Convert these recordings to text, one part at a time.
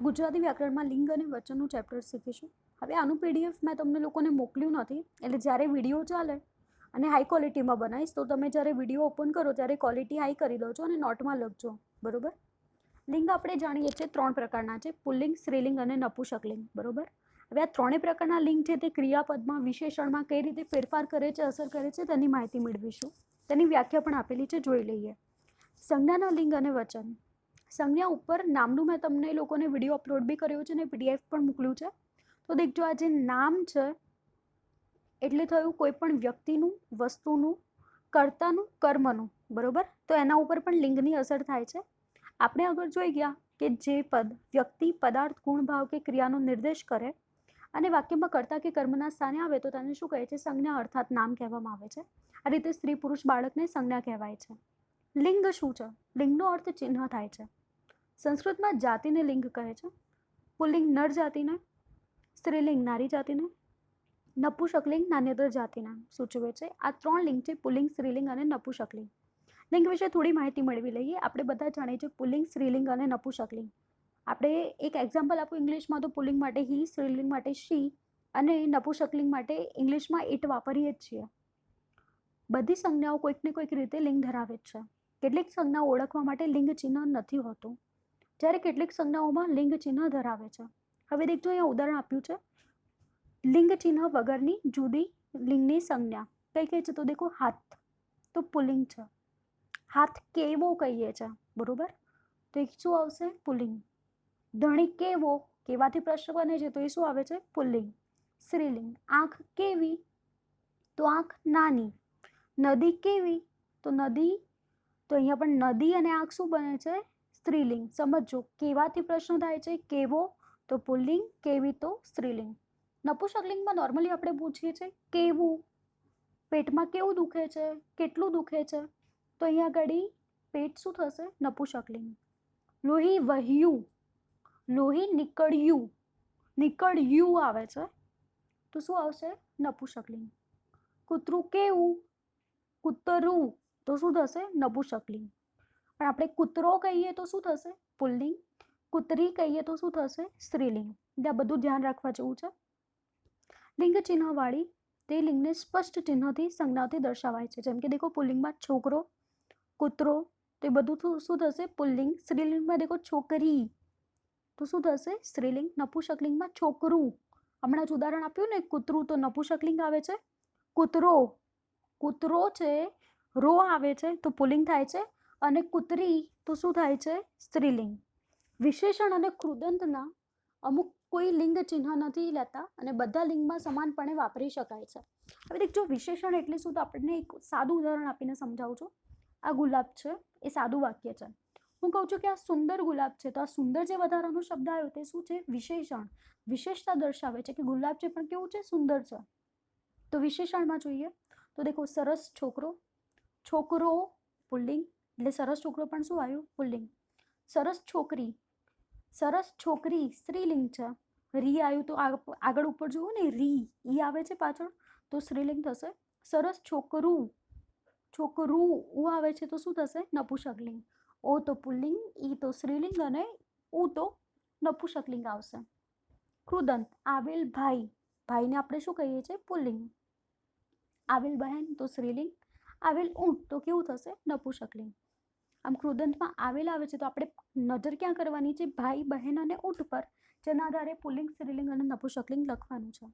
ગુજરાતી વ્યાકરણમાં લિંગ અને વચનનું ચેપ્ટર શીખીશું. હવે આનું પીડીએફ મેં તમને લોકોને મોકલ્યું નથી, એટલે જ્યારે વિડીયો ચાલે અને હાઈ ક્વોલિટીમાં બનાવીશ તો તમે જ્યારે વિડીયો ઓપન કરો ત્યારે ક્વોલિટી હાઈ કરી લો છો અને નોટમાં લખજો, બરોબર. લિંગ આપણે જાણીએ છીએ 3 પ્રકારના છે: પુલ્લિંગ, સ્ત્રીલિંગ અને નપુંસકલિંગ, બરોબર. હવે આ 3 પ્રકારના લિંગ છે તે ક્રિયાપદમાં, વિશેષણમાં કઈ રીતે ફેરફાર કરે છે, અસર કરે છે તેની માહિતી મેળવીશું. તેની વ્યાખ્યા પણ આપેલી છે, જોઈ લઈએ. સંજ્ઞાના લિંગ અને વચન. સંજ્ઞા ઉપર નામનું મેં તમને લોકોને વિડીયો અપલોડ બી કર્યો છે અને પીડીએફ પણ મોકલ્યું છે. તો દેખજો, આ જે નામ છે એટલે થયું કોઈ પણ વ્યક્તિનું, વસ્તુનું, કર્તાનું, કર્મનું, બરોબર. તો એના ઉપર પણ લિંગની અસર થાય છે. આપણે આગળ જોઈ ગયા કે જે પદ વ્યક્તિ, પદાર્થ, ગુણ, ભાવ કે ક્રિયાનો નિર્દેશ કરે અને વાક્યમાં કર્તા કે કર્મના સ્થાને આવે તો તેને શું કહે છે? સંજ્ઞા અર્થાત નામ કહેવામાં આવે છે. આ રીતે સ્ત્રી, પુરુષ, બાળકને સંજ્ઞા કહેવાય છે. લિંગ શું છે? લિંગનો અર્થ ચિહ્ન થાય છે. સંસ્કૃતમાં જાતિને લિંગ કહે છે. પુલ્લિંગ નર જાતિને, સ્ત્રીલિંગ નારી જાતિને, નપુંસકલિંગ નાન્યતર જાતિને સૂચવે છે. આ 3 લિંગ છે: પુલ્લિંગ, સ્ત્રીલિંગ અને નપુંસકલિંગ. લિંગ વિશે થોડી માહિતી મેળવી લઈએ. આપણે બધા જાણીએ છીએ પુલ્લિંગ, સ્ત્રીલિંગ અને નપુંસકલિંગ. આપણે એક એક્ઝામ્પલ આપું ઇંગ્લિશમાં, તો પુલ્લિંગ માટે હી, સ્ત્રીલિંગ માટે શી અને નપુંસકલિંગ માટે ઇંગ્લિશમાં ઇટ વાપરીએ જ છીએ. બધી સંજ્ઞાઓ કોઈક ને કોઈક રીતે લિંગ ધરાવે જ છે. કેટલીક સંજ્ઞાઓ ઓળખવા માટે લિંગ ચિહ્ન નથી હોતું, જ્યારે કેટલીક સંજ્ઞાઓમાં લિંગ ચિહ્ન ધરાવે છે. હવે દેખજો, અહીંયા ઉદાહરણ આપ્યું છે લિંગ ચિહ્ન વગરની જુદી લિંગની સંજ્ઞા કઈ કઈ છે? તો દેખો, હાથ તો પુલ્લિંગ છે. હાથ કેવો કહીએ છે, બરોબર, તો એ શું આવશે? પુલ્લિંગ. ધણી કેવો, કેવાથી પ્રશ્ન બને છે તો એ શું આવે છે? પુલ્લિંગ, સ્ત્રીલિંગ. આંખ કેવી, તો આંખ નાની. નદી કેવી, તો નદી, તો અહીંયા પણ નદી અને આંખ શું બને છે? સ્ત્રીલિંગ. સમજો, કેવાથી પ્રશ્ન થાય છે, કેવો તો પુલ્લિંગ, કેવી તો સ્ત્રીલિંગ. નપુંસકલિંગમાં નોર્મલી આપણે પૂછીએ છીએ કેવું, પેટમાં કેવું દુખે છે, કેટલું દુખે છે, તો અહીંયા આગળ પેટ શું થશે? નપુંસકલિંગ. લોહી વહ્યું, લોહી નીકળ્યું, નીકળ્યું આવે છે તો શું આવશે? નપુંસકલિંગ. કૂતરું કેવું, કૂતરું, તો શું થશે? નપુંસકલિંગ. પણ આપણે કૂતરો કહીએ તો શું થશે? પુલ્લિંગ. કૂતરી કહીએ તો શું થશે? સ્ત્રીલિંગ. આ બધું ધ્યાન રાખવા જેવું છે. લિંગ ચિહ્નવાળી તે લિંગને સ્પષ્ટ ચિહ્નથી, સંજ્ઞાથી દર્શાવાય છે. જેમ કે દેખો, પુલ્લિંગમાં છોકરો, કૂતરો, તો એ બધું શું થશે? પુલ્લિંગ. સ્ત્રીલિંગમાં દેખો છોકરી, તો શું થશે? સ્ત્રીલિંગ. નપુંસકલિંગમાં છોકરું, હમણાં જ ઉદાહરણ આપ્યું ને, કૂતરું, તો નપુંસકલિંગ આવે છે. કૂતરો, કૂતરો છે, રો આવે છે તો પુલ્લિંગ થાય છે. અને કૂતરી તો શું થાય છે? સ્ત્રીલિંગ. વિશેષણ અને કૃદંતના અમુક કોઈ લિંગ ચિહ્ન નથી લેતા અને બધા લિંગમાં સમાનપણે વાપરી શકાય છે. હવે દેખજો, વિશેષણ એટલે શું? તો આપણને એક સાદું ઉદાહરણ આપીને સમજાવું છું. આ ગુલાબ છે, એ સાદું વાક્ય છે. હું કહું છું કે આ સુંદર ગુલાબ છે, તો આ સુંદર જે વધારાનો શબ્દ આવ્યો તે શું છે? વિશેષણ. વિશેષતા દર્શાવે છે કે ગુલાબ છે પણ કેવું છે? સુંદર છે. તો વિશેષણમાં જોઈએ તો દેખો, સરસ છોકરો, છોકરો પુલ્લિંગ, એટલે સરસ છોકરો પણ શું આવ્યું? પુલ્લિંગ. સરસ છોકરી, સરસ છોકરી સ્ત્રીલિંગ છે. રી આવ્યું તો આગળ ઉપર જોવું ને, રી, ઈ આવે છે પાછળ, તો સ્ત્રીલિંગ થશે. સરસ છોકરું, છોકરું ઉ આવે છે તો શું થશે? નપુંસકલિંગ. ઓ તો પુલ્લિંગ, ઈ તો સ્ત્રીલિંગ અને ઉ તો નપુંસકલિંગ આવશે. કૃદંત. આવેલ ભાઈ, ભાઈને આપણે શું કહીએ છીએ? પુલ્લિંગ. આવેલ બહેન તો સ્ત્રીલિંગ. આવેલ ઊંટ તો કેવું થશે? નપુંસકલિંગ. આમ કૃદંતમાં આવેલ આવે છે તો આપણે નજર ક્યાં કરવાની છે? ભાઈ, બહેન અને ઊંટ પર, જેના આધારે પુલ્લિંગ, સ્ત્રીલિંગ અને નપુંસકલિંગ લખવાનું છે.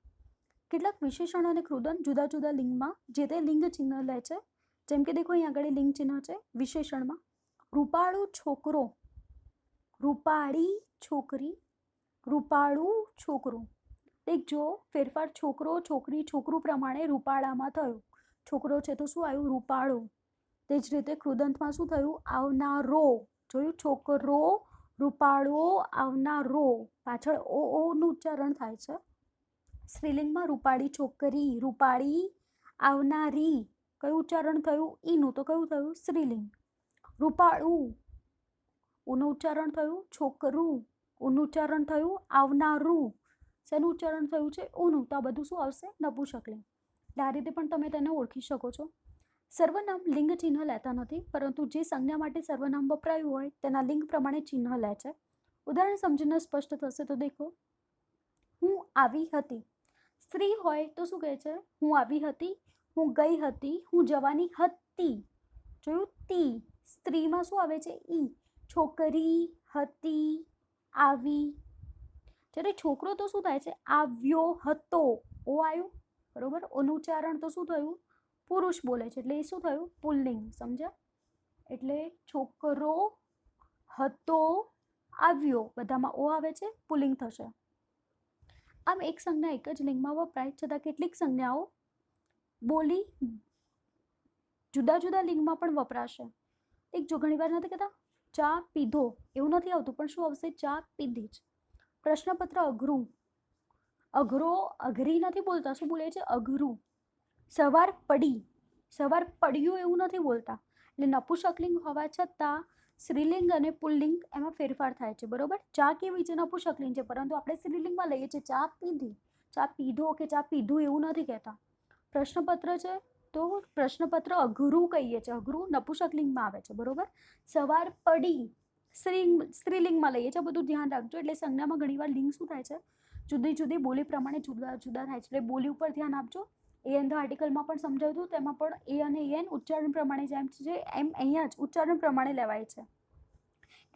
કેટલાક વિશેષણ અને કૃદંત જુદા જુદા લિંગમાં જે તે લિંગ ચિહ્ન લે છે. જેમ કે દેખો, અહીં આગળ લિંગ ચિહ્ન છે વિશેષણમાં. રૂપાળું છોકરો, રૂપાળી છોકરી, રૂપાળું છોકરું. દેખજો, ફેરફાર છોકરો, છોકરી, છોકરું પ્રમાણે રૂપાળામાં થયો. છોકરો છે તો શું આવ્યું? રૂપાળો. તે જ રીતે કૃદંતમાં શું થયું? આવનારો. જોયું? છોકરો, રૂપાળો, આવનારો, પાછળ ઓ નું ઉચ્ચારણ થાય છે. સ્ત્રીલિંગમાં રૂપાળી છોકરી, રૂપાળી, આવનારી, કયું ઉચ્ચારણ થયું? ઈનું, તો કયું થયું? સ્ત્રીલિંગ. રૂપાળું, ઉનું ઉચ્ચારણ થયું. છોકરું, ઉનું ઉચ્ચારણ થયું. આવનારું, શેનું ઉચ્ચારણ થયું છે? ઉનું, તો આ બધું શું આવશે? નપુંસકલિંગ. એટલે આ રીતે પણ તમે તેને ઓળખી શકો છો. સર્વનામ લિંગ ચિહ્ન લેતા નથી, પરંતુ જે સંજ્ઞા માટે સર્વનામ વપરાયું હોય તેના લિંગ પ્રમાણે ચિહ્ન લે છે. ઉદાહરણ સમજીને સ્પષ્ટ થશે. તો દેખો, હું આવી હતી. સ્ત્રી હોય તો શું કહે છે? હું આવી હતી, હું ગઈ હતી, હું જવાની હતી. જોયું? તી. સ્ત્રીમાં શું આવે છે? ઈ. છોકરી, હતી, આવી. જ્યારે છોકરો તો શું થાય છે? આવ્યો, હતો. ઓ આવ્યું, બરોબર. ઓનું ઉચ્ચારણ તો શું થયું? પુરુષ બોલે છે, એટલે એ શું થયું? પુલ્લિંગ. સમજ્યા? એટલે છોકરો, હતો, આવ્યો, બધામાં ઓ આવે છે, પુલ્લિંગ થશે. આમ એક સંજ્ઞા એક જ લિંગમાં વપરાય છતાં કેટલીક સંજ્ઞાઓ બોલી જુદા જુદા લિંગમાં પણ વપરાશે. એક જો ઘણી વાર નથી કહેતા ચા પીધો, એવું નથી આવતું, પણ શું આવશે? ચા પીધી જ. પ્રશ્નપત્ર અઘરું, અઘરો, અઘરી નથી બોલતા, શું બોલે છે? અઘરું. સવાર પડી, સવાર પડ્યું એવું નથી બોલતા. એટલે નપુંસકલિંગ હોવા છતાં સ્ત્રીલિંગ અને પુલ્લિંગ એમાં ફેરફાર થાય છે, બરોબર. ચા કેવી છે? નપુંસકલિંગ છે, પરંતુ આપણે સ્ત્રીલિંગમાં લઈએ છીએ ચા પીધી. ચા પીધો કે ચા પીધું એવું નથી કહેતા. પ્રશ્નપત્ર છે તો પ્રશ્નપત્ર અઘરું કહીએ છીએ, અઘરું નપુંસકલિંગમાં આવે છે, બરોબર. સવાર પડી સ્ત્રીલિંગમાં લઈએ છીએ, બધું ધ્યાન રાખજો. એટલે સંજ્ઞામાં ઘણીવાર લિંગ શું થાય છે? જુદી જુદી બોલી પ્રમાણે જુદા જુદા થાય છે, એટલે બોલી ઉપર ધ્યાન આપજો. એ એન ધ આર્ટિકલમાં પણ સમજાવ્યું હતું, તેમાં પણ એ અને એન ઉચ્ચારણ પ્રમાણે જેમ છે એમ અહીંયા જ ઉચ્ચારણ પ્રમાણે લેવાય છે.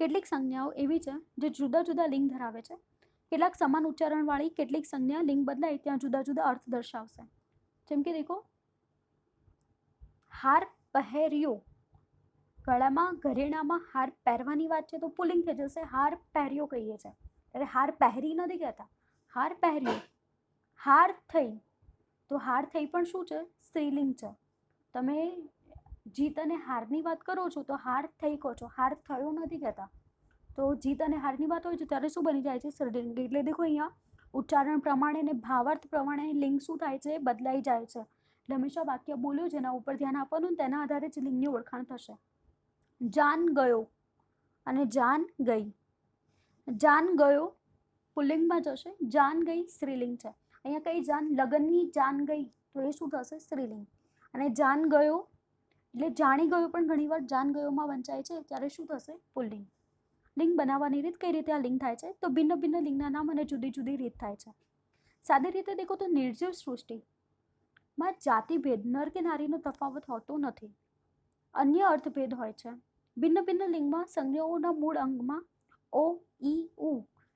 કેટલીક સંજ્ઞાઓ એવી છે જે જુદા જુદા લિંગ ધરાવે છે. કેટલાક સમાન ઉચ્ચારણવાળી કેટલીક સંજ્ઞા લિંગ બદલાય ત્યાં જુદા જુદા અર્થ દર્શાવશે. જેમ કે દેખો, હાર પહેર્યો, ગળામાં ઘરેણામાં હાર પહેરવાની વાત છે તો પુલ્લિંગ થઈ જશે, હાર પહેર્યો કહીએ છીએ. એટલે હાર પહેરી નથી કહેતા, હાર પહેર્યો. હાર થઈ, તો હાર થઈ પણ શું છે? સ્ત્રીલિંગ છે. તમે જીત અને હારની વાત કરો છો તો હાર થઈ કહો છો, હાર થયો નથી કહેતા. તો જીત અને હારની વાત હોય છે ત્યારે શું બની જાય છે? સ્ત્રીલિંગ. એટલે દેખો અહીંયા ઉચ્ચારણ પ્રમાણે અને ભાવાર્થ પ્રમાણે લિંગ શું થાય છે? બદલાઈ જાય છે. એટલે હંમેશા વાક્ય બોલ્યું જેના ઉપર ધ્યાન આપવાનું, તેના આધારે જ લિંગની ઓળખાણ થશે. જાન ગયો અને જાન ગઈ. જાન ગયો પુલ્લિંગમાં જશે, જાન ગઈ સ્ત્રીલિંગ છે. અહીંયા કઈ જાન? લગ્નની જાન ગઈ, તો એ શું થશે? સ્ત્રીલિંગ. અને જાન ગયો એટલે જાણી ગયો પણ ઘણીવાર જાન ગયોમાં વંચાય છે, ત્યારે શું થશે? પુલ્લિંગ. લિંગ બનાવવાની રીત કઈ રીતે આ લિંગ થાય છે? તો ભિન્ન ભિન્ન લિંગના નામ અને જુદી જુદી રીત થાય છે. સાદી રીતે દેખો તો નિર્જીવ સૃષ્ટિમાં જાતિભેદ, નર કે નારીનો તફાવત હોતો નથી. અન્ય અર્થભેદ હોય છે. ભિન્ન ભિન્ન લિંગમાં સંજ્ઞાઓના મૂળ અંગમાં ઓ, ઈ, ઉ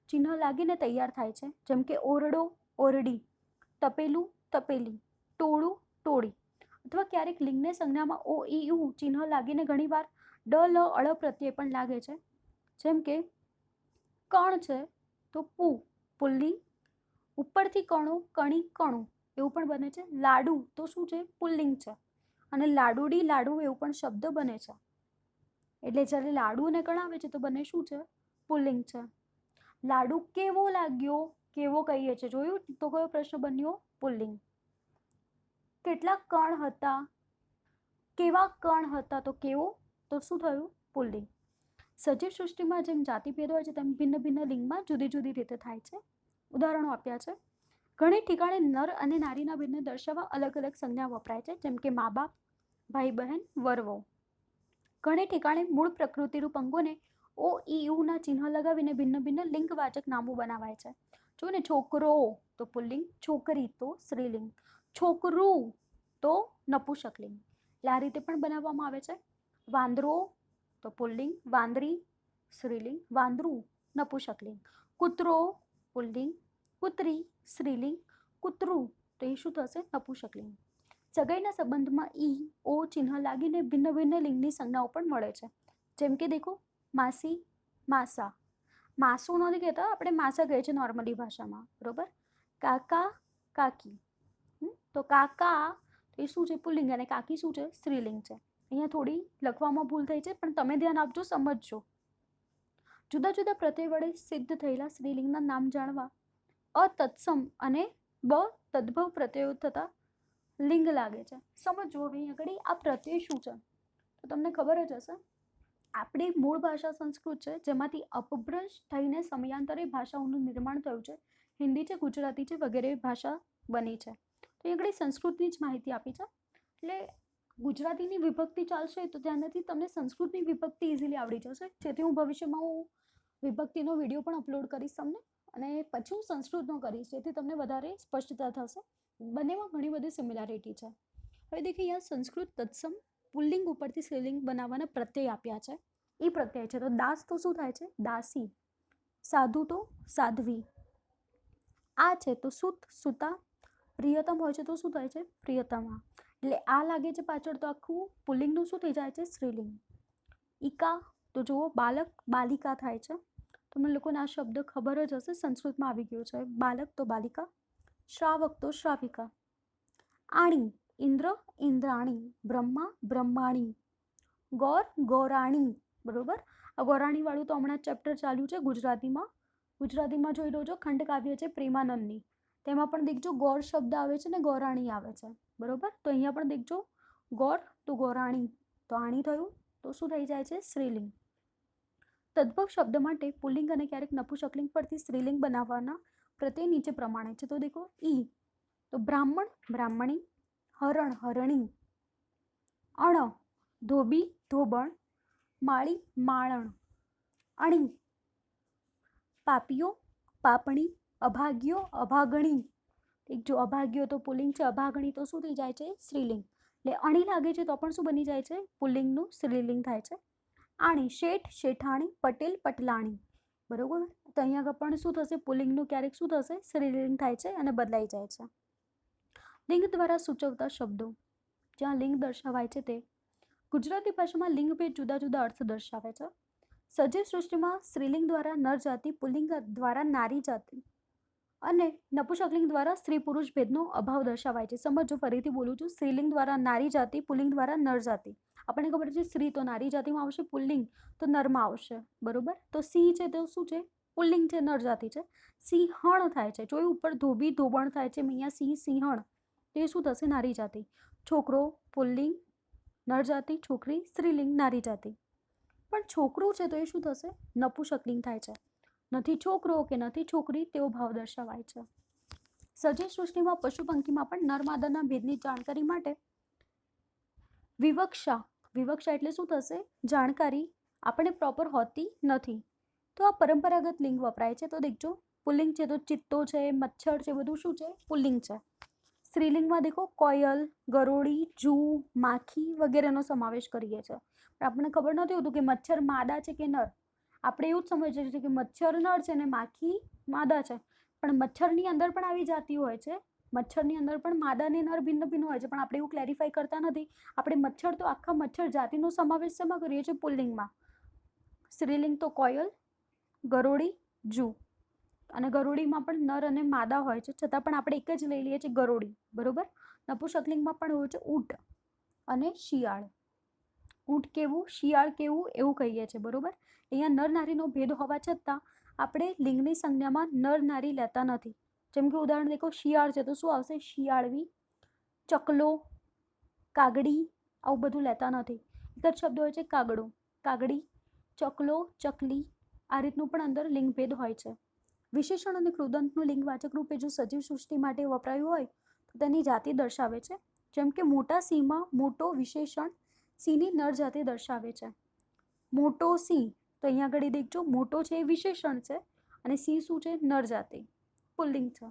ચિહ્ન લાગીને તૈયાર થાય છે. જેમ કે ઓરડો, ઓરડી, તપેલું, તપેલી, ટોળું, ટોળી. અથવા ક્યારેક લિંગને સંજ્ઞામાં ઓ, ઈ, ઉ ચિહ્ન લાગીને ઘણીવાર ડ, લ, અળ પ્રત્યય પણ લાગે છે. જેમ કે કણ છે તો પુ પુલ્લિંગ, ઉપરથી કણો, કણી, કણું એવું પણ બને છે. લાડુ તો શું છે? પુલ્લિંગ છે. અને લાડુડી, લાડુ એવું પણ શબ્દ બને છે. એટલે જ્યારે લાડુ અને કણ આવે છે તો બને શું છે? પુલ્લિંગ છે. લાડુ કેવો લાગ્યો, કેવો કહીએ છીએ, જોયું? તો કયો પ્રશ્ન બન્યો? પુલ્લિંગ. કેટલા કણ હતા, કેવા કણ હતા, તો કેવો, તો શું થયું? પુલ્લિંગ. સજીવ સૃષ્ટિમાં જેમ જાતિભેદ હોય છે તેમ ભિન્ન ભિન્ન લિંગમાં જુદી જુદી રીતે થાય છે. ઉદાહરણો આપ્યા છે. ઘણી ઠેકાણે નર અને નારીના ભેદને દર્શાવવા અલગ અલગ સંજ્ઞા વપરાય છે, જેમ કે મા બાપ, ભાઈ બહેન, વર વહુ. ઘણી ઠેકાણે મૂળ પ્રકૃતિરૂપ અંગોને ઓ, ઈ, ઉ ના ચિહ્ન લગાવીને ભિન્ન ભિન્ન લિંગવાચક નામો બનાવાય છે. જો ને, છોકરો તો પુલ્લિંગ, છોકરી તો સ્ત્રીલિંગ, છોકરું તો નપુંસકલિંગ. એટલે આ રીતે પણ બનાવવામાં આવે છે. વાંદરો તો પુલ્લિંગ, વાંદરી સ્ત્રીલિંગ, વાંદરું નપુંસકલિંગ. કૂતરો પુલ્લિંગ, કૂતરી સ્ત્રીલિંગ, કૂતરું તો એ શું થશે? નપુંસકલિંગ. સગાઈના સંબંધમાં ઈ, ઓ ચિહ્ન લાગીને ભિન્ન ભિન્ન લિંગની સંજ્ઞાઓ પણ મળે છે. જેમ કે દેખો, માસી, માસા. માસું નથી કહેતા, આપણે માસા કહીએ છીએ નોર્મલી ભાષામાં, બરોબર. કાકા, કાકી. તો કાકા એ શું છે? પુલ્લિંગ. અને કાકી શું છે? સ્ત્રીલિંગ છે. અહીંયા થોડી લખવામાં ભૂલ થઈ છે, પણ તમે ધ્યાન આપજો, સમજજો. જુદા જુદા પ્રત્યય વડે સિદ્ધ થયેલા સ્ત્રીલિંગના નામ જાણવા અતત્સમ અને બ તદ્ભવ પ્રત્યયો થતા લિંગ લાગે છે. સમજો હવે અહીં આગળ આ પ્રત્યય શું છે તો તમને ખબર જ હશે. આપણી મૂળ ભાષા સંસ્કૃત છે, જેમાંથી અપભ્રંશ થઈને સમયાંતરે ભાષાઓનું નિર્માણ થયું છે. હિન્દી છે, ગુજરાતી છે, વગેરે ભાષા બની છે. તો અહીં આગળ સંસ્કૃતની જ માહિતી આપી છે. એટલે ગુજરાતીની વિભક્તિ ચાલશે તો ત્યાંથી તમને સંસ્કૃતની વિભક્તિ ઇઝીલી આવડી જશે, જેથી હું ભવિષ્યમાં વિભક્તિનો વિડીયો પણ અપલોડ કરીશ તમને, અને પછી હું સંસ્કૃતનો કરીશ, જેથી તમને વધારે સ્પષ્ટતા થશે. બંનેમાં ઘણી બધી સિમિલારિટી છે. હવે દેખીએ અહીંયા સંસ્કૃત તત્સમ પુલ્લિંગ ઉપરથી સ્ત્રીલિંગ બનાવવાના પ્રત્યય આપ્યા છે. એ પ્રત્યય છે તો દાસ તો શું થાય છે? દાસી. સાધુ તો સાધ્વી. આ છે તો સુત સુતા. પ્રિયતમ હોય છે તો શું થાય છે? પ્રિયતમા. એટલે આ લાગે છે પાછળ તો આખું પુલ્લિંગનું શું થઈ જાય છે? સ્ત્રીલિંગ. ઈકા તો જુઓ બાલક બાલિકા થાય છે. તમને લોકોને આ શબ્દ ખબર જ હશે, સંસ્કૃતમાં આવી ગયો છે. બાલક તો બાલિકા, શ્રાવક તો શ્રાવિકા. આણી ઇન્દ્ર ઇન્દ્રાણી, બ્રહ્મા બ્રહ્માણી, ગૌર ગૌરાણી. બરોબર. આ ગૌરાણી વાળું તો હમણાં ચેપ્ટર ચાલ્યું છે ગુજરાતીમાં. ગુજરાતીમાં જોઈ લો છો, ખંડકાવ્ય છે પ્રેમાનંદની, તેમાં પણ દેખજો ગૌર શબ્દ આવે છે ને ગૌરાણી આવે છે. બરોબર. તો અહીંયા પણ દેખજો ગૌર તો ગૌરાણી, તો આણી થયું તો શું થઈ જાય છે? સ્ત્રીલિંગ. તદ્ભવ શબ્દ માટે પુલ્લિંગ અને ક્યારેક નપુંસકલિંગ પરથી સ્ત્રીલિંગ બનાવવાના પ્રત્યય નીચે પ્રમાણે છે. તો દેખો ઈ તો બ્રાહ્મણ બ્રાહ્મણી, હરણ હરણી, અણ ધોબી ધોબણ, માળી માળણ, અણી પાપીઓ પાપણી, અભાગ્યો અભાગણી. એક જો અભાગ્યો તો પુલ્લિંગ છે, અભાગણી તો શું થઈ જાય છે? સ્ત્રીલિંગ. એટલે અણી લાગે છે તો પણ શું બની જાય છે? પુલ્લિંગનું સ્ત્રીલિંગ થાય છે. આણી શેઠ શેઠાણી, પટેલ પટલાણી. બરોબર. તો અહીંયા પણ શું થશે? પુલ્લિંગનું ક્યારેક શું થશે? સ્ત્રીલિંગ થાય છે અને બદલાઈ જાય છે. લિંગ દ્વારા સૂચવતા શબ્દો. જ્યાં લિંગ દર્શાવાય છે તે ગુજરાતી ભાષામાં લિંગ ભેદ જુદા જુદા અર્થ દર્શાવે છે. સજીવ સૃષ્ટિમાં સ્ત્રીલિંગ દ્વારા નર જાતિ, પુલ્લિંગ દ્વારા નારી જાતિ અને નપુંસકલિંગ દ્વારા સ્ત્રી પુરુષ ભેદનો અભાવ દર્શાવાય છે. સમજો, ફરીથી બોલું છું. સ્ત્રીલિંગ દ્વારા નારી જાતિ, પુલ્લિંગ દ્વારા નર જાતિ. આપણને ખબર છે સ્ત્રી તો નારી જાતિમાં આવશે, પુલ્લિંગ તો નરમાં આવશે. બરોબર. તો સિંહ છે તો શું છે? પુલ્લિંગ છે, નર જાતિ છે. સિંહણ થાય છે, જોયું ઉપર ધોબી ધોબણ થાય છે, અહીંયા સિંહ સિંહણ, તે શું થશે? નારી જાતિ. છોકરો પુલ્લિંગ નર જાતિ, છોકરી સ્ત્રીલિંગ નારી જાતિ. પણ છોકરું છે તો એ શું થશે? નપુંસકલિંગ થાય છે. નથી છોકરો કે નથી છોકરી તેવો ભાવ દર્શાવાય છે. સજીવ સૃષ્ટિમાં પશુ પંખીમાં પણ નર માદાના ભેદની જાણકારી માટે વિવક્ષા, વિવક્ષા એટલે શું થશે? જાણકારી આપણે પ્રોપર હોતી નથી, તો આ પરંપરાગત લિંગ વપરાય છે. તો દેખજો પુલ્લિંગ છે તો ચિત્તો છે, મચ્છર છે, બધું શું છે? પુલ્લિંગ છે. સ્ત્રીલિંગમાં દેખો કોયલ, ગરોળી, જૂ, માખી વગેરેનો સમાવેશ કરીએ છીએ. પણ આપણને ખબર નથી હોતું કે મચ્છર માદા છે કે નર. આપણે એવું જ સમજીએ છીએ કે મચ્છર નર છે ને માખી માદા છે, પણ મચ્છરની અંદર પણ આવી જાતિ હોય છે. મચ્છરની અંદર પણ માદા ને નર ભિન્ન ભિન્ન હોય છે, પણ આપણે એવું ક્લેરિફાઈ કરતા નથી. આપણે મચ્છર તો આખા મચ્છર જાતિનો સમાવેશ શેમાં કરીએ છીએ? પુલ્લિંગમાં. સ્ત્રીલિંગ તો કોયલ, ગરોળી, જૂ, અને ગરોળીમાં પણ નર અને માદા હોય છે, છતાં પણ આપણે એક જ લઈ લઈએ છીએ ગરોળી. બરોબર. નપુંસકલિંગમાં પણ હોય છે ઊંટ અને શિયાળ. ઊંટ કેવું, શિયાળ કેવું એવું કહીએ છીએ. બરોબર. અહીંયા નર નારીનો ભેદ હોવા છતાં આપણે લિંગની સંજ્ઞામાં નર નારી લેતા નથી. જેમ કે ઉદાહરણ દેખો, શિયાળ છે તો શું આવશે? શિયાળવી. ચકલો, કાગડી, આવું બધું લેતા નથી. એક જ શબ્દ હોય છે કાગડો, કાગડી, ચકલો, ચકલી. આ રીતનું પણ અંદર લિંગ ભેદ હોય છે. વિશેષણ અને કૃદંતનું લિંગવાચક રૂપે જો સજીવ સૃષ્ટિ માટે વપરાયું હોય તો તેની જાતિ દર્શાવે છે. જેમ કે મોટા સિંહમાં મોટો વિશેષણ સિંહની નર જાતિ દર્શાવે છે. મોટો સિંહ તો અહીંયા આગળ દેખજો મોટો છે એ વિશેષણ છે અને સિંહ શું છે? નર જાતિ, પુલ્લિંગ છે.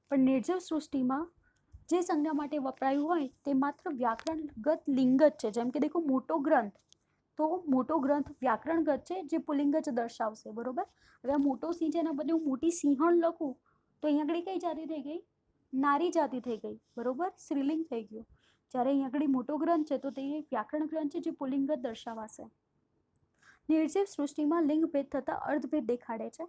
પણ નિર્જીવ સૃષ્ટિમાં જે સંજ્ઞા માટે વપરાયું હોય તે માત્ર વ્યાકરણગત લિંગ જ છે. જેમ કે દેખો મોટો ગ્રંથ, તો મોટો ગ્રંથ વ્યાકરણગત છે, જે પુલ્લિંગ જ દર્શાવશે. બરોબર. હવે આ મોટો સિંહ છે એના બદલે હું મોટી સિંહણ લખું તો અહીંયા આગળ કઈ જાતિ થઈ ગઈ? નારી જાતિ થઈ ગઈ. બરોબર. સ્ત્રીલિંગ થઈ ગયું. જ્યારે અહીંયા આગળ મોટો ગ્રંથ છે તો તે વ્યાકરણ ગ્રંથ છે, જે પુલ્લિંગ જ દર્શાવાશે. નિર્જીવ સૃષ્ટિમાં લિંગ ભેદ થતા અર્થભેદ દેખાડે છે.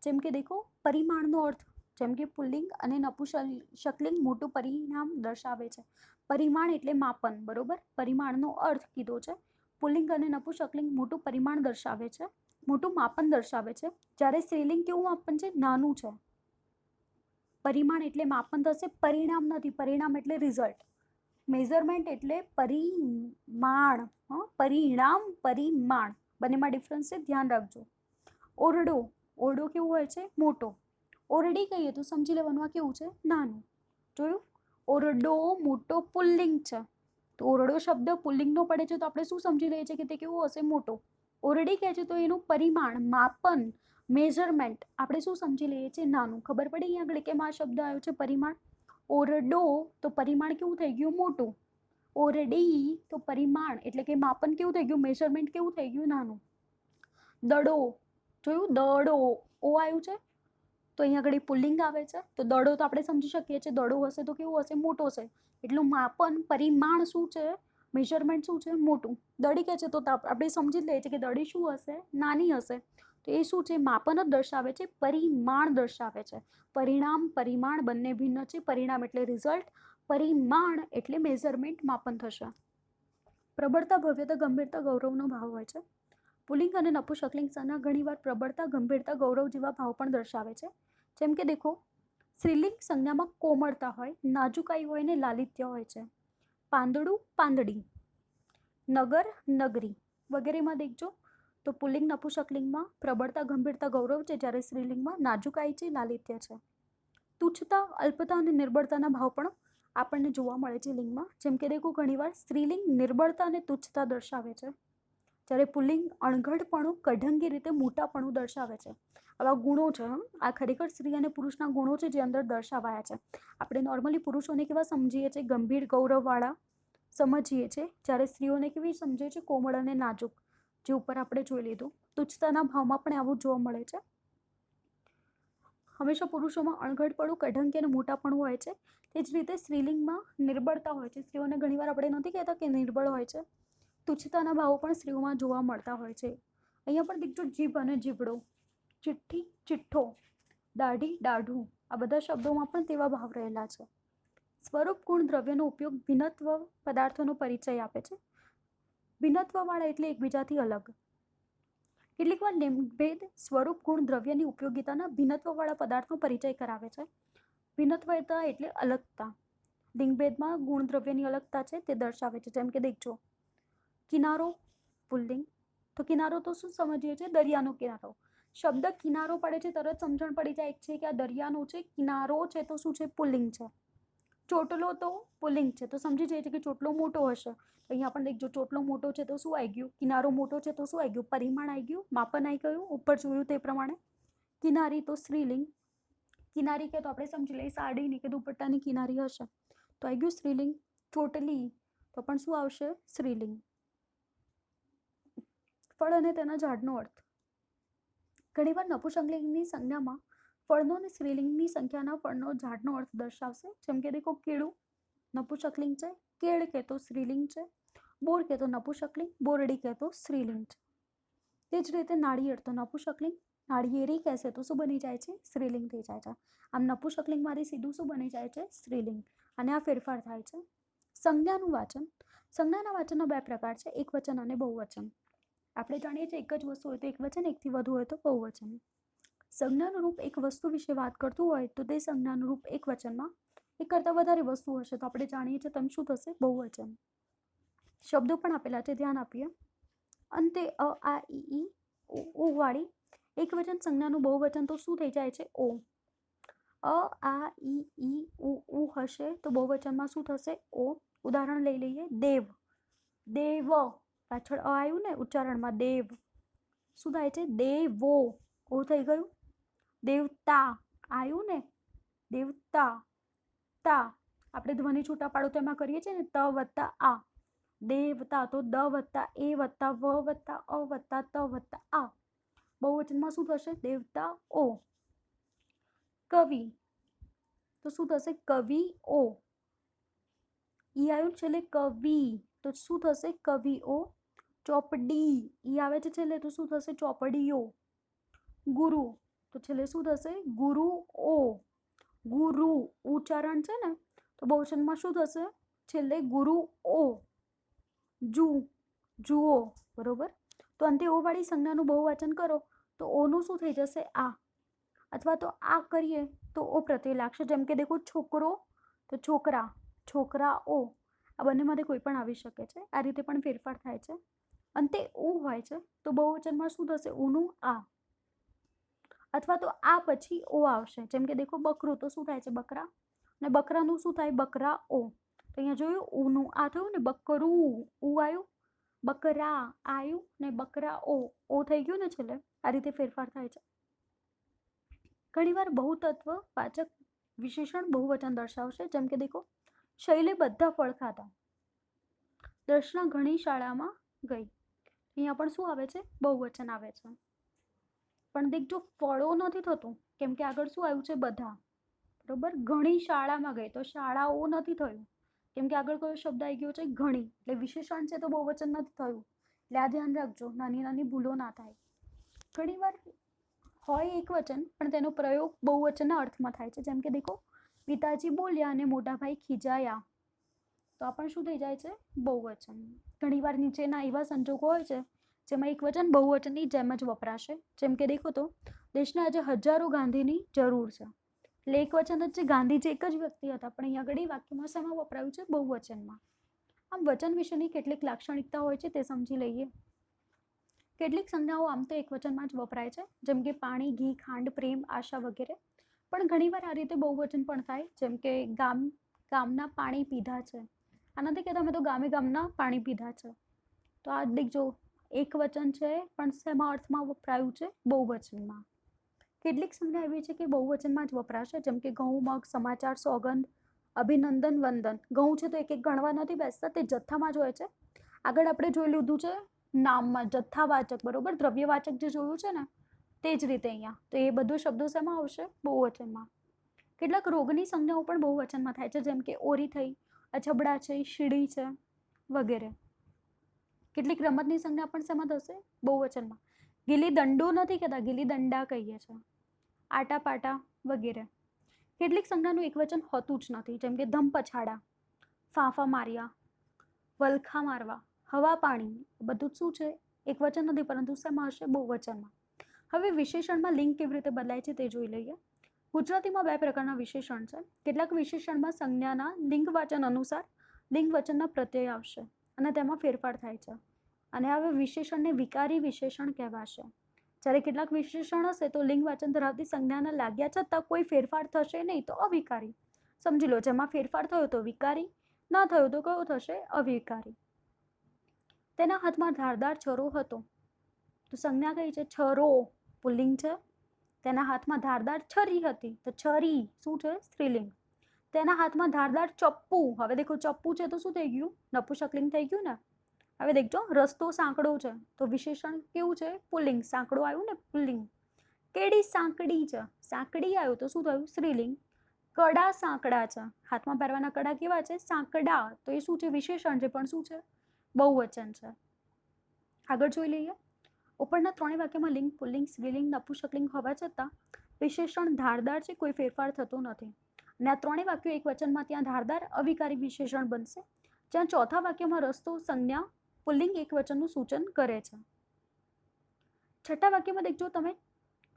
જેમ કે દેખો પરિમાણનો અર્થ, જેમ કે પુલ્લિંગ અને નપુંસકલિંગ મોટું પરિણામ દર્શાવે છે. પરિમાણ એટલે માપન. બરોબર. પરિમાણનો અર્થ કીધો છે. પુલ્લિંગ અને નપુંસકલિંગ મોટું પરિમાણ દર્શાવે છે, મોટું માપન દર્શાવે છે. જ્યારે સ્ત્રીલિંગ કેવું માપન છે? નાનું છે. પરિમાણ એટલે માપન થશે, પરિણામ નથી. પરિણામ એટલે રિઝલ્ટ. મેઝરમેન્ટ એટલે પરિમાણ. પરિણામ, પરિમાણ બંનેમાં ડિફરન્સ છે, ધ્યાન રાખજો. ઓરડો, ઓરડો કેવું હોય છે? મોટો. ઓરડી કહીએ તો સમજી લેવાનું આ કેવું છે? નાનું. જોયું? ઓરડો મોટો પુલ્લિંગ છે, તો ઓરડો શબ્દ પુલ્લિંગનો પડે છે તો આપણે શું સમજી લઈએ છીએ કે તે કેવું હશે? મોટો. ઓરડી કહે છે તો એનું પરિમાણ, માપન મેઝરમેન્ટ આપણે શું સમજી લઈએ છીએ? નાનું. ખબર પડી અહીંયા આગળ કેમ આ શબ્દ આવ્યો છે પરિમાણ? ઓરડો તો પરિમાણ કેવું થઈ ગયું? મોટું. ઓરડી તો પરિમાણ એટલે કે માપન કેવું થઈ ગયું? મેઝરમેન્ટ કેવું થઈ ગયું? નાનું. દડો જોયું? દડો ઓ આવ્યું છે તો અહીંયા આગળ પુલ્લિંગ આવે છે. તો દડો તો આપણે સમજી શકીએ છીએ દડો હશે તો કેવું હશે? મોટો છે. એટલું માપન પરિમાણ શું છે? મેઝરમેન્ટ શું છે? મોટું. દડી કે છે તો આપણે સમજી લઈએ છીએ કે દડી શું હશે? નાની હશે. તો એ શું છે? માપન જ દર્શાવે છે, પરિમાણ દર્શાવે છે. પરિણામ પરિમાણ બંને ભિન્ન છે. પરિણામ એટલે રિઝલ્ટ, પરિમાણ એટલે મેઝરમેન્ટ માપન થશે. પ્રબળતા, ભવ્યતા, ગંભીરતા, ગૌરવનો ભાવ હોય છે. પુલ્લિંગ અને નપુંસકલિંગ સંજ્ઞા ઘણીવાર પ્રબળતા, ગંભીરતા, ગૌરવ જેવા ભાવ પણ દર્શાવે છે. જેમ કે દેખો, સ્ત્રીલિંગ સંજ્ઞામાં કોમળતા હોય, નાજુકાઈ હોય ને લાલિત્ય હોય છે. પાંદડું, પાંદડી, નગર, નગરી વગેરેમાં દેખજો તો પુલ્લિંગ નપુંસકલિંગમાં પ્રબળતા, ગંભીરતા, ગૌરવ છે, જ્યારે સ્ત્રીલિંગમાં નાજુકાઈ છે, લાલિત્ય છે. તુચ્છતા, અલ્પતા અને નિર્બળતાના ભાવ પણ આપણને જોવા મળે છે લિંગમાં. જેમ કે દેખો, ઘણીવાર સ્ત્રીલિંગ નિર્બળતા અને તુચ્છતા દર્શાવે છે, જ્યારે પુલ્લિંગ અણઘડપણું, કઢંગી રીતે મોટાપણું દર્શાવે છે. આવા ગુણો છે. આ ખરેખર સ્ત્રી અને પુરુષના ગુણો છે જે અંદર દર્શાવાયા છે. આપણે નોર્મલી પુરુષોને કેવા સમજીએ છીએ? ગંભીર, ગૌરવવાળા સમજીએ છીએ, જ્યારે સ્ત્રીઓને કેવી સમજીએ છીએ? કોમળ અને નાજુક, જે ઉપર આપણે જોઈ લીધું. તુચ્છતાના ભાવમાં પણ આવું જોવા મળે છે. હંમેશા પુરુષોમાં અણઘડપણું, કઢંગી અને મોટાપણું હોય છે. તે જ રીતે સ્ત્રીલિંગમાં નિર્બળતા હોય છે. સ્ત્રીઓને ઘણીવાર આપણે નથી કહેતા કે નિર્બળ હોય છે. તુચ્છતાના ભાવો પણ સ્ત્રીઓમાં જોવા મળતા હોય છે. અહીંયા પણ દેખજો, જીભ અને જીભડો, ચિઠ્ઠી, ચિઠ્ઠો, દાઢી, દાઢું, આ બધા શબ્દોમાં પણ તેવા ભાવ રહેલા છે. સ્વરૂપ, ગુણ, દ્રવ્યનો ઉપયોગ ભિન્નત્વ પદાર્થોનો પરિચય આપે છે. ભિન્નત્વવાળા એટલે એકબીજાથી અલગ. કેટલીક વાર લિંગભેદ સ્વરૂપ, ગુણ, દ્રવ્યની ઉપયોગિતાના ભિન્નત્વવાળા પદાર્થનો પરિચય કરાવે છે. ભિન્નત્વતા એટલે અલગતા. લિંગભેદમાં ગુણ દ્રવ્યની અલગતા છે તે દર્શાવે છે. જેમ કે દેખજો, કિનારો પુલ્લિંગ, તો કિનારો તો શું સમજીએ છીએ? દરિયાનો કિનારો. શબ્દ કિનારો પડે છે તરત સમજણ પડી જાય છે કે આ દરિયાનો છે. કિનારો છે તો શું છે? પુલ્લિંગ છે. ચોટલો તો પુલ્લિંગ છે તો સમજી જાય છે કે ચોટલો મોટો હશે. તો અહીંયા પણ દેખજો, ચોટલો મોટો છે તો શું આવી ગયું? કિનારો મોટો છે તો શું આવી ગયું? પરિમાણ આવી ગયું, માપન આવી ગયું. ઉપર જોયું તે પ્રમાણે. કિનારી તો સ્ત્રીલિંગ. કિનારી કે તો આપણે સમજી લઈએ સાડીની કે દુપટ્ટાની કિનારી હશે તો આવી ગયું સ્ત્રીલિંગ. ચોટલી તો પણ શું આવશે? સ્ત્રીલિંગ. ફળ અને તેના ઝાડનો અર્થ. ઘણીવાર નપુંસકલિંગની સંજ્ઞામાં ફળનો અને સ્ત્રીલિંગની સંખ્યાના ફળનો ઝાડનો અર્થ દર્શાવશે. જેમ કે દેખો, કેળું નપુંસકલિંગ છે, કેળ કે તો સ્ત્રીલિંગ છે, બોર કે તો નપુંસકલિંગ, બોરડી કે તો સ્ત્રીલિંગ છે. તે જ રીતે નાળિયેર તો નપુંસકલિંગ, નાળિયેરી કહેશે તો શું બની જાય છે? સ્ત્રીલિંગ થઈ જાય છે. આમ નપુંસકલિંગમાંથી સીધું શું બની જાય છે? સ્ત્રીલિંગ. અને આ ફેરફાર થાય છે. સંજ્ઞાનું વાચન. સંજ્ઞાના વાચનના બે પ્રકાર છે, એકવચન અને બહુવચન. આપણે જાણીએ છીએ એક જ વસ્તુ હોય તો એકવચન, એકથી વધુ હોય તો બહુવચન. સંજ્ઞાનું રૂપ એક વસ્તુ વિશે વાત કરતું હોય તો તે સંજ્ઞાનું રૂપ એક વચનમાં એક કરતાં વધારે વસ્તુ હશે તો આપણે જાણીએ છીએ તેમ શું થશે? બહુવચન. શબ્દો પણ આપેલા છે, ધ્યાન આપીએ. અંતે અ, આ, ઈ, ઉ વાળી એકવચન સંજ્ઞાનું બહુવચન તો શું થઈ જાય છે? ઓ. અ, આ, ઈ, ઉ હશે તો બહુવચનમાં શું થશે? ઓ. ઉદાહરણ લઈ લઈએ. દેવ, દેવ, પાછળ અ આવ્યું ને ઉચ્ચારણમાં. દેવ શું થાય છે? દેવો. ઓ થઈ ગયું. દેવતા આવ્યું ને, દેવતા. તા આપણે ધ્વનિ છૂટા પાડો તો એમાં કરીએ છીએ ને, ત વત્તા આ. દેવતા તો દ વત્તા એ વત્તા વ વત્તા અ વત્તા ત વત્તા આ. બહુવચનમાં શું થશે? દેવતા ઓ. કવિ તો શું થશે? કવિઓ. ઈ આવ્યું છેલ્લે કવિ તો શું થશે? કવિઓ. ચોપડી ઈ આવે છે છેલ્લે તો શું થશે? ચોપડીઓ. ગુરુ તો છેલ્લે શું થશે? ગુરુઓ. ગુરુ ઉચ્ચારણ છે ને તો બહુવચનમાં શું થશે? છેલ્લે ગુરુઓ. જુ, જુઓ. બરોબર. તો અંતે ઓ વાળી સંજ્ઞાનું બહુવચન કરો તો ઓનું શું થઈ જશે? આ. અથવા તો આ કરીએ તો ઓ પ્રત્યય લાગશે. જેમ કે દેખો, છોકરો તો છોકરા, છોકરાઓ. આ બંનેમાંથી કોઈ પણ આવી શકે છે. આ રીતે પણ ફેરફાર થાય છે. અંતે ઉ હોય છે તો બહુવચનમાં શું થશે? ઉનું આ. અથવા તો આ પછી ઓ આવશે. જેમ કે દેખો, બકરું તો શું થાય છે? બકરા. અને બકરાનું શું થાય? બકરાઓ. તો અહીંયા જોયું, ઉનું આ થયું ને, બકરું ઉ આવ્યું, બકરા આવ્યું ને બકરાઓ ઓ થઈ ગયું ને છેલ્લે. આ રીતે ફેરફાર થાય છે. ઘણીવાર બહુતત્વ વાચક વિશેષણ બહુવચન દર્શાવશે. જેમ કે દેખો, શૈલે બધા ફળ ખાધા. દર્શના ઘણી શાળામાં ગઈ. અહીંયા પણ શું આવે છે? બહુવચન આવે છે. પણ દેખજો ફળો નથી થતું, કેમ કે આગળ શું આવ્યું છે? બધા. બરોબર. ઘણી શાળામાં ગઈ તો શાળાઓ નથી થયું, કેમ કે આગળ કયો શબ્દ આવી ગયો છે? ઘણી. એટલે વિશેષણ છે તો બહુવચન નથી થયું. એટલે આ ધ્યાન રાખજો, નાની નાની ભૂલો ના થાય. ઘણીવાર હોય એક વચન પણ તેનો પ્રયોગ બહુવચનના અર્થમાં થાય છે. જેમ કે દેખો, પિતાજી બોલ્યા અને મોટાભાઈ ખીજાયા, તો આ પણ શું થઈ જાય છે? બહુવચન. ઘણીવાર નીચેના એવા સંજોગો હોય છે જેમાં એક વચન બહુવચનની જેમ જ વપરાશે. જેમ કે દેખો તો, દેશને આજે હજારો ગાંધીની જરૂર છે. એટલે એક વચન જ છે, ગાંધીજી એક જ વ્યક્તિ હતા, પણ અહીંયા આગળ વાક્યમાં શેમાં વપરાયું છે? બહુવચનમાં. આમ વચન વિશેની કેટલીક લાક્ષણિકતા હોય છે તે સમજી લઈએ. કેટલીક સંજ્ઞાઓ આમ તો એક વચનમાં જ વપરાય છે, જેમ કે પાણી, ઘી, ખાંડ, પ્રેમ, આશા વગેરે. પણ ઘણીવાર આ રીતે બહુવચન પણ થાય. જેમ કે ગામના પાણી પીધા છે. આ નથી કહેતા અમે તો ગામના પાણી પીધા છે. તો આ દેખજો, એક વચન છે પણ શેમાં અર્થમાં વપરાયું છે? બહુવચનમાં. કેટલીક સંજ્ઞા એવી છે કે બહુવચનમાં જ વપરાશે. જેમ કે ઘઉં, મગ, સમાચાર, સોગંદ, અભિનંદન, વંદન. ઘઉં છે તો એક એક ગણવા નથી બેસતા, તે જથ્થામાં જ હોય છે. આગળ આપણે જોઈ લીધું છે નામમાં જથ્થાવાચક, બરોબર, દ્રવ્યવાચક જે જોયું છે ને, તે જ રીતે અહીંયા તો એ બધું શબ્દો શેમાં આવશે? બહુવચનમાં. કેટલાક રોગની સંજ્ઞાઓ પણ બહુવચનમાં થાય છે. જેમ કે ઓરી થઈ, અછબડા છે, શીડી છે વગેરે. કેટલીક રમતની સંજ્ઞા પણ શેમાં થશે? બહુવચનમાં. ગીલી દંડો નથી કહેતા, ગીલી દંડા કહીએ છીએ. આટા પાટા વગેરે. કેટલીક સંજ્ઞાનું એક વચન હોતું જ નથી. જેમ કે ધમ પછાડા, ફાંફા માર્યા, વલખા મારવા, હવા પાણી, બધું શું છે? એક વચન નથી, પરંતુ શેમાં હશે? બહુવચનમાં. હવે વિશેષણમાં લિંગ કેવી રીતે બદલાય છે તે જોઈ લઈએ. ગુજરાતીમાં બે પ્રકારના વિશેષણ છે. કેટલાક વિશેષણમાં સંજ્ઞાના લિંગવાચન અનુસાર લિંગ વચનના પ્રત્યય આવશે અને તેમાં ફેરફાર થાય છે. અને હવે વિશેષણને વિકારી વિશેષણ કહેવાશે. જ્યારે કેટલાક વિશેષણ હશે તો લિંગ વાચન ધરાવતી સંજ્ઞાના લાગ્યા છતાં કોઈ ફેરફાર થશે નહીં, તો અવિકારી. સમજી લો, જેમાં ફેરફાર થયો તો વિકારી, ના થયો તો કયો થશે? અવિકારી. તેના હાથમાં ધારદાર છરો હતો, તો સંજ્ઞા કઈ છે? છરો પુલ્લિંગ છે. તેના હાથમાં ધારદાર છરી હતી, તો છરી શું છે? સ્ત્રીલિંગ. તેના હાથમાં ધારદાર ચપ્પુ, હવે દેખો ચપ્પુ છે તો શું થઈ ગયું? નપુંસકલિંગ થઈ ગયું ને. હવે દેખજો, રસ્તો સાંકડો છે તો વિશેષણ કેવું છે? પુલ્લિંગ. સાંકડો આવ્યું ને, પુલ્લિંગ. કેડી સાંકડી છે, સાંકડી આવ્યું તો શું થયું? સ્ત્રીલિંગ. કડા સાંકડા છે, હાથમાં પહેરવાના કડા કેવા છે? સાંકડા, તો એ શું છે? વિશેષણ છે, પણ શું છે? બહુવચન છે. આગળ જોઈ લઈએ. ઉપરના ત્રણેય વાક્યમાં લિંગ, પુલ્લિંગ, સ્ત્રીલિંગ, નપુંસકલિંગ હોવા છતાં વિશેષણ ધારદાર છે, કોઈ ફેરફાર થતો નથી. અને આ ત્રણેય વાક્યો એક વચનમાં ત્યાં ધારદાર અવિકારી વિશેષણ બનશે. જ્યાં ચોથા વાક્યમાં રસ્તો સંજ્ઞા પુલ્લિંગ એક વચનનું સૂચન કરે છે. છઠ્ઠા વાક્યમાં દેખજો તમે,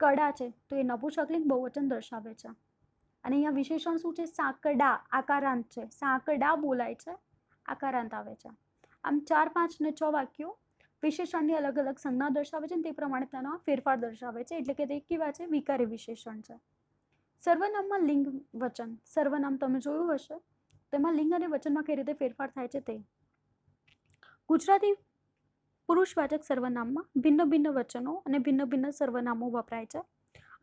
કડા છે તો એ નપુંસકલિંગ બહુવચન દર્શાવે છે. અને અહીંયા વિશેષણ શું છે? સાંકડા, આકારાંત છે. સાંકડા બોલાય છે, આકારાંત આવે છે. આમ 4, 5 અને 6 વાક્યો વિશેષણની અલગ અલગ સંજ્ઞા દર્શાવે છે અને તે પ્રમાણે તેનો ફેરફાર દર્શાવે છે. એટલે કે તે કેવા છે? વિકારી વિશેષણ છે. સર્વનામમાં લિંગ વચન. સર્વનામ તમે જોયું હશે, તેમાં લિંગ અને વચનમાં કઈ રીતે ફેરફાર થાય છે તે. ગુજરાતી પુરુષવાચક સર્વનામમાં ભિન્ન ભિન્ન વચનો અને ભિન્ન ભિન્ન સર્વનામો વપરાય છે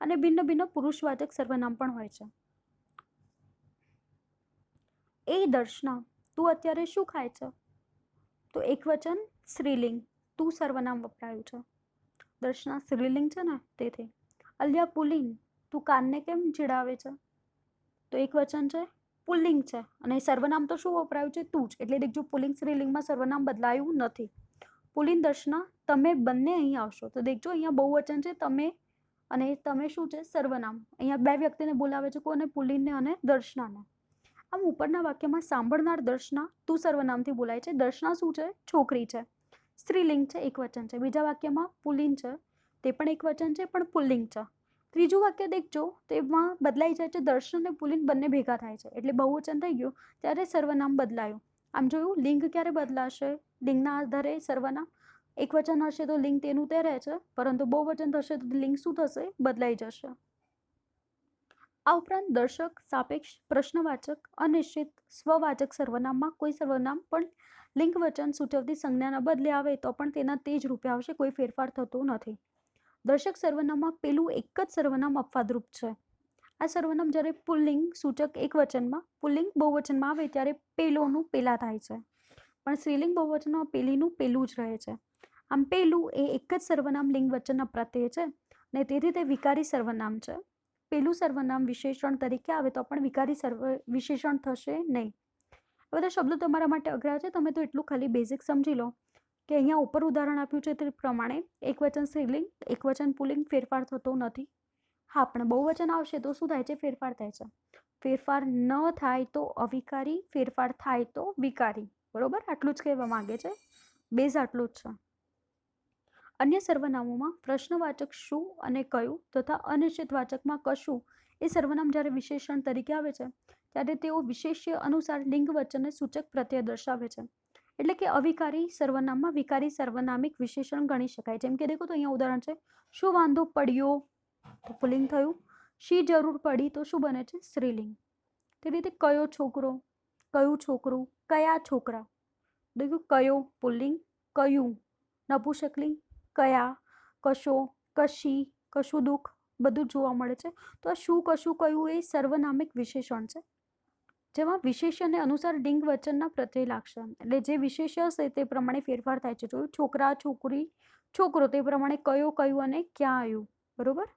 અને ભિન્ન ભિન્ન પુરુષવાચક સર્વનામ પણ હોય છે. એ દર્શના, તું અત્યારે શું ખાય છે? તો એક વચન સ્ત્રીલિંગ, તું સર્વનામ વપરાયું છે. દર્શના સ્ત્રીલિંગ છે ને, તેથી. અલ્યા પુલ્લિંગ, તું કાનને કેમ ચીડાવે છે? તો એક વચન છે, પુલ્લિંગ છે, અને સર્વનામ તો શું વપરાયું છે? તું જ. એટલે દેખજો, પુલ્લિંગ સ્ત્રીલિંગમાં સર્વનામ બદલાયું નથી. પુલ્લિંગ દર્શના, તમે બંને અહીં આવશો, તો દેખજો અહીંયા બહુવચન છે તમે, અને તમે શું છે? સર્વનામ. અહીંયા બે વ્યક્તિને બોલાવે છે, કોને? પુલ્લિંગને અને દર્શનાને. આમ ઉપરના વાક્યમાં સાંભળનાર દર્શના તું સર્વનામથી બોલાય છે. દર્શના શું છે? છોકરી છે, સ્ત્રીલિંગ છે, એક વચન છે. બીજા વાક્યમાં પુલ્લિંગ છે, તે પણ એક વચન છે પણ પુલ્લિંગ છે. ત્રીજું વાક્ય દેખજો, તેમાં બદલાઈ જાય છે, દર્શન અને પુલ્લિંગ બંને ભેગા થાય છે એટલે બહુવચન થઈ ગયું, ત્યારે સર્વનામ બદલાયું. આમ જોયું, લિંગ ક્યારે બદલાશે? લિંગના આધારે સર્વનામ. એક વચન હશે તો લિંગ તેનું તે રહે છે, પરંતુ બહુવચન થશે તો લિંગ શું થશે? બદલાઈ જશે. આ ઉપરાંત દર્શક, સાપેક્ષ, પ્રશ્નવાચક, અનિશ્ચિત, સ્વવાચક સર્વનામમાં કોઈ સર્વનામ પણ લિંગ વચન સૂચવતી સંજ્ઞાના બદલે આવે તો પણ તેના તે જ રૂપે આવશે, કોઈ ફેરફાર થતો નથી. દર્શક સર્વનામમાં પેલું એક જ સર્વનામ અપવાદરૂપ છે, આ સર્વનામ જ્યારે પુલ્લિંગ સૂચક એકવચનમાં, પુલ્લિંગ બહુવચનમાં આવે ત્યારે પેલોનું પેલા થાય છે, પણ સ્ત્રીલિંગ બહુવચનમાં પેલીનું પેલું જ રહે છે. આમ પેલું એ એક જ સર્વનામ લિંગ વચનના પ્રત્યય છે ને તેથી તે વિકારી સર્વનામ છે. પેલું સર્વનામ વિશેષણ તરીકે આવે તો પણ વિકારી વિશેષણ થશે નહીં. આ બધા શબ્દો તમારા માટે અઘરા છે, તમે તો એટલું ખાલી બેઝિક સમજી લો કે અહીંયા ઉપર ઉદાહરણ આપ્યું છે તે પ્રમાણે એકવચન સ્ત્રીલિંગ, એકવચન પુલ્લિંગ ફેરફાર થતો નથી. હા, પણ બહુવચન આવશે તો શું થાય છે? ફેરફાર થાય છે. ફેરફાર ન થાય તો અવિકારી, ફેરફાર થાય તો વિકારી. બરોબર, આટલું જ કહેવા માંગે છે. બેઝ આટલું જ છે. અન્ય સર્વનામોમાં પ્રશ્નવાચક શું અને કયું તથા અનિશ્ચિતવાચકમાં કશું એ સર્વનામ જ્યારે વિશેષણ તરીકે આવે છે ત્યારે તેઓ વિશેષ્ય અનુસાર લિંગ વચનને સૂચક પ્રત્યય દર્શાવે છે. એટલે કે અવિકારી સર્વનામમાં વિકારી સર્વનામિક વિશેષણ ગણી શકાય. જેમ કે દેખો તો અહીંયા ઉદાહરણ છે, શું વાંધો પડ્યો તો પુલ્લિંગ થયું, શી જરૂર પડી તો શું બને છે? સ્ત્રીલિંગ. તે રીતે કયો છોકરો, કયું છોકરું, કયા છોકરા. દેખો કયો પુલ્લિંગ, કયું નપુંસકલિંગ, કયા, કશો, કશી, કશું દુઃખ, બધું જોવા મળે છે. તો આ શું, કશું, કયું એ સર્વનામિક વિશેષણ છે જેમાં વિશેષ્યને અનુસાર લિંગ વચનના પ્રત્યય લાગશે. એટલે જે વિશેષ્ય હશે તે પ્રમાણે ફેરફાર થાય છે. જોયું, છોકરા, છોકરી, છોકરો, તે પ્રમાણે કયો, કયું અને ક્યાં આવ્યું. બરોબર.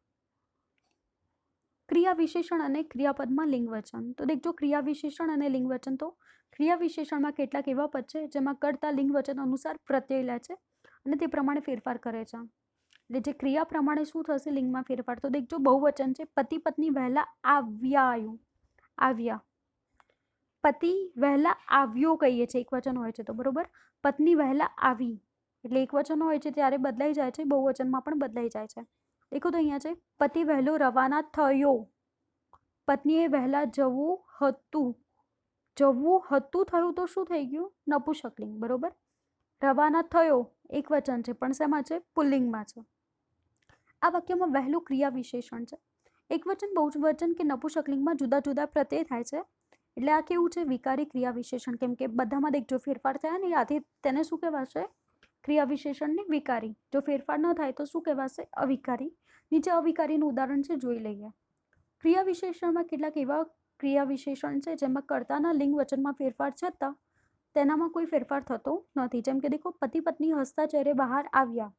ક્રિયા વિશેષણ અને ક્રિયાપદમાં લિંગ વચન. તો દેખજો ક્રિયા વિશેષણ અને લિંગ વચન, તો ક્રિયા વિશેષણમાં કેટલાક એવા પદ છે જેમાં કર્તા લિંગ વચન અનુસાર પ્રત્યય લે છે અને તે પ્રમાણે ફેરફાર કરે છે. એટલે જે ક્રિયા પ્રમાણે શું થશે લિંગમાં ફેરફાર, તો દેખજો બહુવચન છે, પતિ પત્ની વહેલા આવ્યા, આવ્યા. પતિ વહેલા આવ્યો કહીએ છીએ, એકવચન હોય છે તો. બરોબર, પત્ની વહેલા આવી, એટલે એકવચન હોય છે ત્યારે બદલાઈ જાય છે, બહુવચનમાં પણ બદલાઈ જાય છે. દેખો તો અહીંયા છે, પતિ વહેલો રવાના થયો, પત્નીએ વહેલા જવું હતું. જવું હતું થયું તો શું થઈ ગયું? નપુંસકલિંગ. બરોબર. રવાના થયો એકવચન છે પણ શેમાં છે? પુલ્લિંગમાં છે. આ વાક્યમાં વહેલું ક્રિયા વિશેષણ છે. એકવચન, બહુવચન કે નપુંસકલિંગમાં જુદા જુદા પ્રત્યય થાય છે. એટલે આ કેવું છે? વિકારી ક્રિયા વિશેષણ. કેમ કે બધામાં દેખજો ફેરફાર થયા ને, આથી તેને શું કહેવાશે? ક્રિયા વિશેષણને વિકારી. જો ફેરફાર ન થાય તો શું કહેવાશે? અવિકારી. નીચે અવિકારીનું ઉદાહરણ છે, જોઈ લઈએ. ક્રિયા વિશેષણમાં કેટલાક એવા ક્રિયા વિશેષણ છે જેમાં કર્તાના લિંગ વચનમાં ફેરફાર છતાં તેનામાં કોઈ ફેરફાર થતો નથી. જેમ કે દેખો, પતિ પત્ની હસતા ચહેરે બહાર આવ્યા,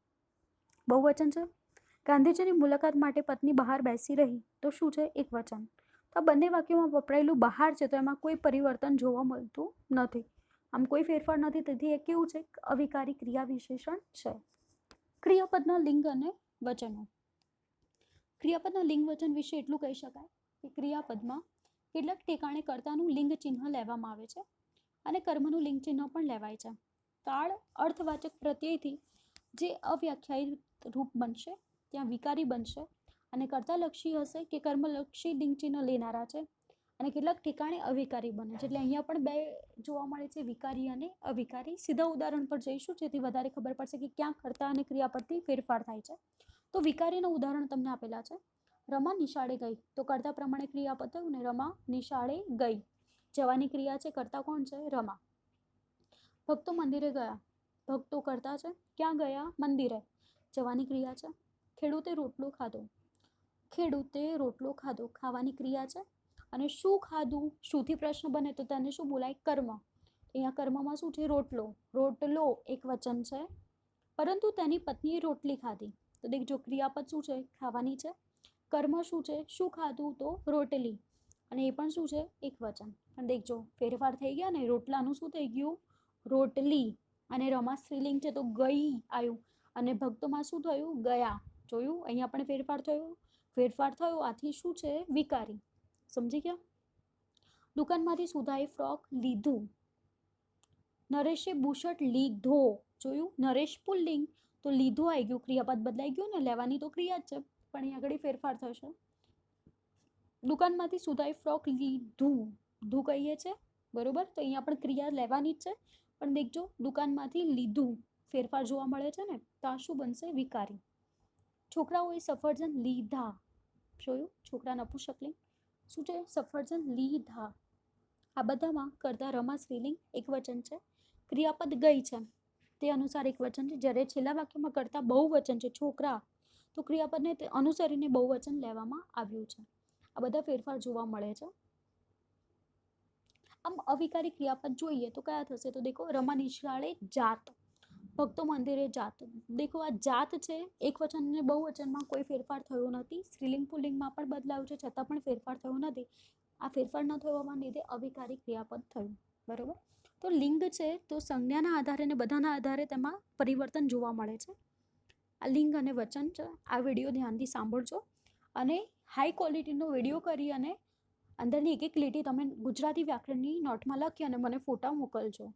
બહુવચન છે. ગાંધીજીની મુલાકાત માટે પત્ની બહાર બેસી રહી તો શું છે? એકવચન. તો આ બંને વાક્યોમાં વપરાયેલું બહાર છે તો એમાં કોઈ પરિવર્તન જોવા મળતું નથી, આમ કોઈ ફેરફાર નથી. તેથી એ કેવું છે? અવિકારી ક્રિયા વિશેષણ છે. ક્રિયાપદના લિંગ અને વચનો. ક્રિયાપદના લિંગ વચન વિશે એટલું કહી શકાય કે ક્રિયાપદમાં કેટલાક ઠેકાણે કર્તાનું લિંગ ચિહ્ન લેવામાં આવે છે અને કર્મનું લિંગ ચિહ્ન પણ લેવાય છે. કાળ અર્થવાચક પ્રત્યયથી જે અવ્યાખ્યાયિત રૂપ બનશે ત્યાં વિકારી બનશે અને કર્તાલક્ષી હશે કે કર્મલક્ષી લિંગ ચિહ્ન લેનારા છે અને કેટલાક ઠેકાણે અવિકારી બને છે. એટલે અહીંયા પણ બે જોવા મળે છે, વિકારી અને અવિકારી. સીધા ઉદાહરણ પર જઈશું જેથી વધારે ખબર પડશે કે ક્યાં કર્તા અને ક્રિયાપદથી ફેરફાર થાય છે. તો વિકારીનું ઉદાહરણ તમને આપેલા છે. રમા નિશાળે ગઈ તો કર્તા પ્રમાણે ક્રિયાપદ થયું ને, રમા નિશાળે ગઈ. જવાની ક્રિયા છે, કર્તા કોણ છે? રમા. ભક્તો મંદિરે ગયા, ભક્તો કર્તા છે, ક્યાં ગયા? મંદિરે. જવાની ક્રિયા છે. ખેડૂતે રોટલો ખાધો, ખેડૂતે રોટલો ખાધો, ખાવાની ક્રિયા છે. અને શું ખાધું? શુંથી પ્રશ્ન બને તો તેને શું બોલાય? કર્મ. અહીંયા કર્મમાં શું છે? રોટલો. રોટલો એકવચન છે પરંતુ તેની પત્નીએ રોટલી ખાધી. તો દેખજો ક્રિયાપદ શું છે? ખાવાની છે. કર્મ શું છે? શું ખાધું? તો રોટલી. અને એ પણ શું છે? એકવચન. પણ દેખજો ફેરફાર થઈ ગયા ને, રોટલાનું શું થઈ ગયું? રોટલી. અને રમા સ્ત્રીલિંગ છે તો ગઈ આવ્યું અને ભક્તોમાં શું થયું? ગયા. જોયું, અહીંયા પણ ફેરફાર થયો. ફેરફાર થયો આથી શું છે? વિકારી. સમજી ગયા? દુકાનમાંથી સુધાએ ફ્રોક લીધું, નરેશે બુશર્ટ લીધો. જોયું, નરેશ પુલ્લિંગ તો લીધો આવી ગયું, ક્રિયાપદ બદલાઈ ગયું ને, લેવાની તો ક્રિયા જ છે પણ અહીં આગળ ફેરફાર થશે. દુકાનમાંથી સુધાએ ફ્રોક લીધું, ધું કહીએ છે. બરોબર, તો અહીંયા પણ ક્રિયા લેવાની જ છે પણ દેખજો દુકાનમાંથી લીધું ફેરફાર જોવા મળે છે ને, તો આ શું બનશે? વિકારી. છોકરાઓએ સફરજન લીધા. જોયું, છોકરા નપુંસકલિંગ. શું છે? સફરજન લીધા. આ બધામાં કરતા રમા સ્ત્રીલિંગ એકવચન છે, ક્રિયાપદ ગઈ છે તે અનુસાર એકવચન છે. જ્યારે છેલ્લા વાક્યમાં કરતા બહુવચન છે, છોકરા, તો ક્રિયાપદને તે અનુસરીને બહુવચન લેવામાં આવ્યું છે. આ બધા ફેરફાર જોવા મળે છે. આમ અવિકારી ક્રિયાપદ જોઈએ તો કયા થશે? તો દેખો, રમા નિશાળે જાત, ભક્તો મંદિરે જાત. દેખો, આ જાત છે, એક વચન અને બહુવચનમાં કોઈ ફેરફાર થયો નથી. સ્ત્રીલિંગ પુલ્લિંગમાં પણ બદલાયું છે, છતાં પણ ફેરફાર થયો નથી. આ ફેરફાર ન થવાના લીધે અવિકારી ક્રિયાપદ થયું. બરોબર. તો લિંગ છે તો સંજ્ઞાના આધારે અને બધાના આધારે તેમાં પરિવર્તન જોવા મળે છે. આ લિંગ અને વચન છે. આ વિડીયો ધ્યાનથી સાંભળજો અને હાઈ ક્વોલિટીનો વિડીયો કરી અને અંદરની એક એક લીટી તમે ગુજરાતી વ્યાકરણની નોટમાં લખી અને મને ફોટા મોકલજો.